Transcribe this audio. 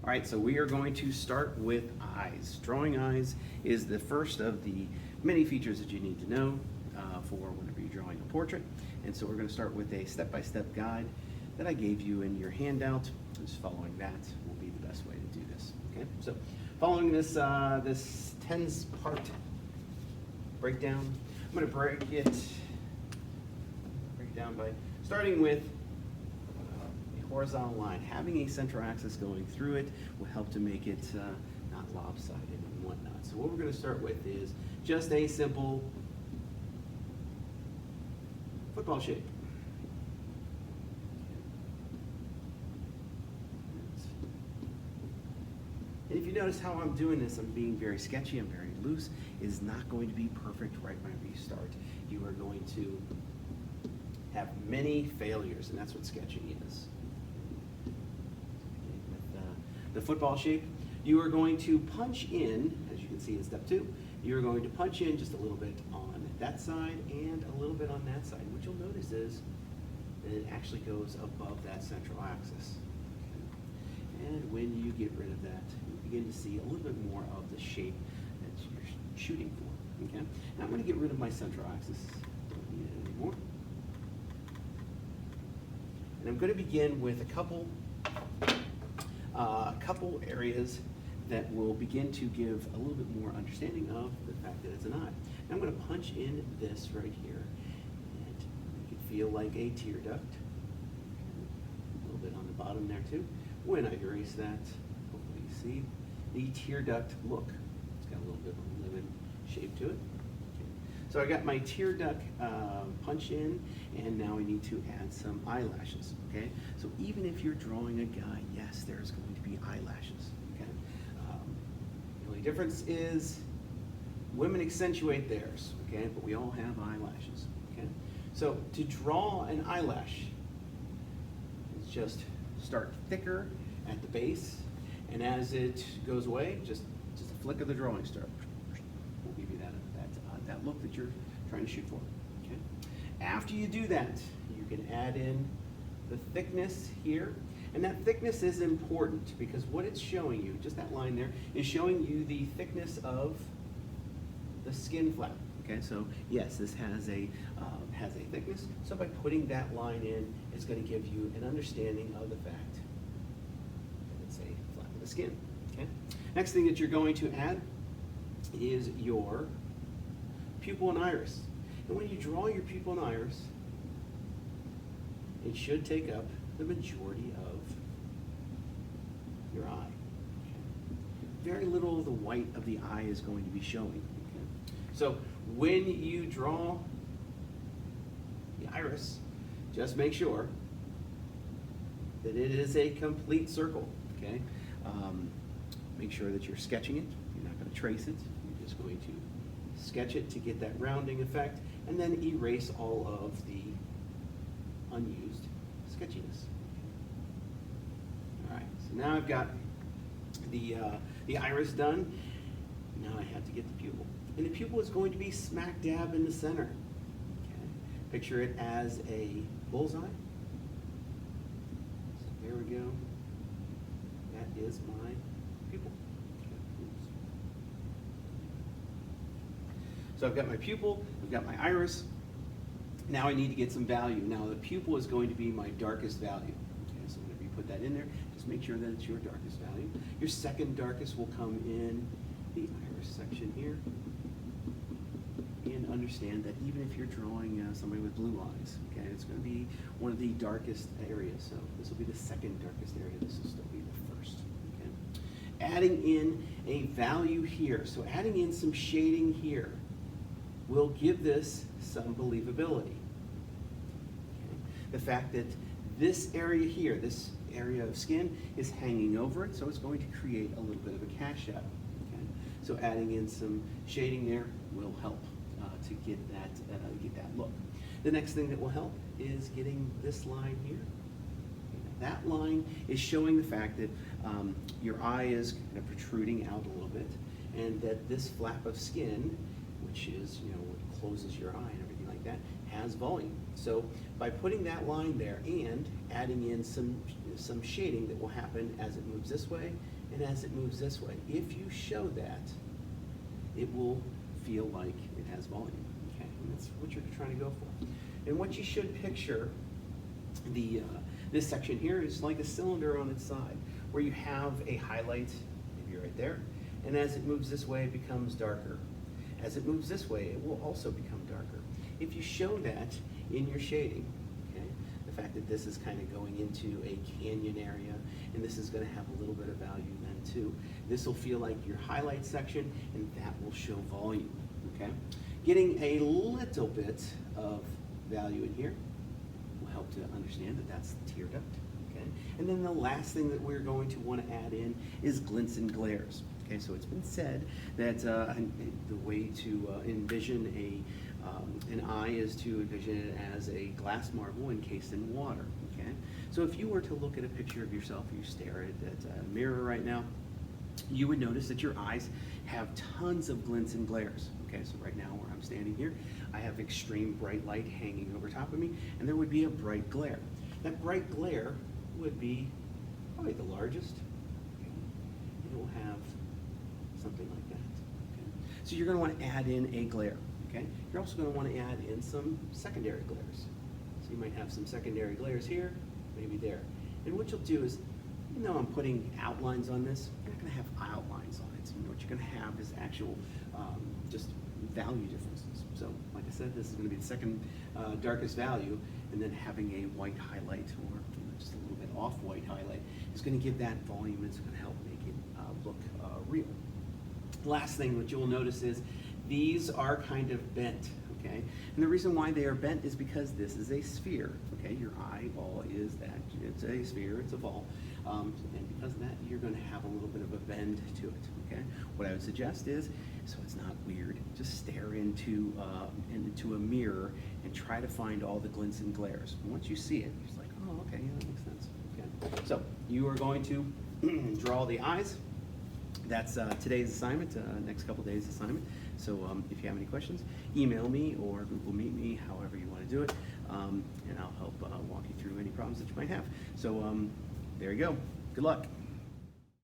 All right, so we are going to start with eyes. Drawing eyes is the first of the many features that you need to know for whenever you're drawing a portrait. And so we're going to start with a step-by-step guide that I gave you in your handout. Just following that will be the best way to do this. Okay, so following this this 10-part breakdown, I'm going to break it down by starting with a horizontal line. Having a central axis going through it will help to make it not lopsided and whatnot. So what we're going to start with is just a simple football shape. And if you notice how I'm doing this, I'm being very sketchy, I'm very loose. It is not going to be perfect right whenever you start. You are going to have many failures, and that's what sketching is. With the football shape, you are going to punch in, as you can see in step 2, you're going to punch in just a little bit on that side and a little bit on that side. What you'll notice is that it actually goes above that central axis. And when you get rid of that, you begin to see a little bit more of the shape that you're shooting for. Okay? Now I'm going to get rid of my central axis. Don't need it anymore. And I'm going to begin with a couple areas that will begin to give a little bit more understanding of the fact that it's an eye. And I'm going to punch in this right here and make it feel like a tear duct. A little bit on the bottom there too. When I erase that, hopefully you see the tear duct look. It's got a little bit of a lemon shape to it. Okay. So I got my tear duct punch in, and now I need to add some eyelashes. Okay. So even if you're drawing a guy, yes, there's going to be eyelashes. Okay. The only difference is women accentuate theirs. Okay, but we all have eyelashes. Okay. So to draw an eyelash, it's just start thicker at the base, and as it goes away, just a flick of the drawing start will give you that look that you're trying to shoot for. Okay. After you do that, you can add in the thickness here, and that thickness is important because what it's showing you, just that line there, is showing you the thickness of the skin flap. Okay, so yes, this has a thickness. So by putting that line in, it's going to give you an understanding of the fact that it's a flap of the skin. Okay. Next thing that you're going to add is your pupil and iris. And when you draw your pupil and iris, it should take up the majority of your eye. Okay. Very little of the white of the eye is going to be showing. Okay. So when you draw the iris, just make sure that it is a complete circle. Okay. Make sure that you're sketching it. You're not going to trace it. You're just going to sketch it to get that rounding effect, and then erase all of the unused sketchiness. All right. So now I've got the iris done. Now I have to get the pupil. And the pupil is going to be smack dab in the center. Okay. Picture it as a bullseye. So there we go. That is my pupil. Okay. So I've got my pupil, I've got my iris. Now I need to get some value. Now the pupil is going to be my darkest value. Okay, so whenever you put that in there, just make sure that it's your darkest value. Your second darkest will come in the iris section here. And understand that even if you're drawing somebody with blue eyes, okay, it's going to be one of the darkest areas. So this will be the second darkest area. This will still be the first. Okay. Adding in a value here. So adding in some shading here will give this some believability. Okay. The fact that this area here, this area of skin, is hanging over it, so it's going to create a little bit of a cast shadow. Okay. So adding in some shading there will help to get that look. The next thing that will help is getting this line here. That line is showing the fact that your eye is kind of protruding out a little bit, and that this flap of skin, which is, what closes your eye and everything like that, has volume. So by putting that line there and adding in some some shading that will happen as it moves this way and as it moves this way. If you show that, it will feel like it has volume, okay? And that's what you're trying to go for. And what you should picture, this section here is like a cylinder on its side, where you have a highlight, maybe right there, and as it moves this way, it becomes darker. As it moves this way, it will also become darker. If you show that in your shading, okay, the fact that this is kind of going into a canyon area, and this is going to have a little bit of value then too. This will feel like your highlight section, and that will show volume, okay? Getting a little bit of value in here will help to understand that that's the tear duct, okay? And then the last thing that we're going to want to add in is glints and glares. Okay, so it's been said that the way to envision an eye is to envision it as a glass marble encased in water. Okay, so if you were to look at a picture of yourself, you stare at a mirror right now, you would notice that your eyes have tons of glints and glares. Okay, so right now where I'm standing here, I have extreme bright light hanging over top of me, and there would be a bright glare. That bright glare would be probably the largest. Okay, and it will have something like that. Okay? So you're going to want to add in a glare. Okay? You're also going to want to add in some secondary glares. So you might have some secondary glares here, maybe there. And what you'll do is, even though I'm putting outlines on this, you're not going to have outlines on it. So what you're going to have is actual just value differences. So like I said, this is going to be the second darkest value, and then having a white highlight or just a little bit off-white highlight is going to give that volume. It's going to help make it look real. Last thing that you'll notice is these are kind of bent, okay? And the reason why they are bent is because this is a sphere, okay? Your eyeball is that, it's a sphere, it's a ball. And because of that, you're gonna have a little bit of a bend to it, okay? What I would suggest is, so it's not weird, just stare into a mirror and try to find all the glints and glares. And once you see it, you're just like, oh, okay, yeah, that makes sense, okay? So you are going to draw the eyes. That's today's assignment, next couple days assignment. So if you have any questions, email me or Google Meet me, however you want to do it, and I'll help walk you through any problems that you might have. So there you go. Good luck.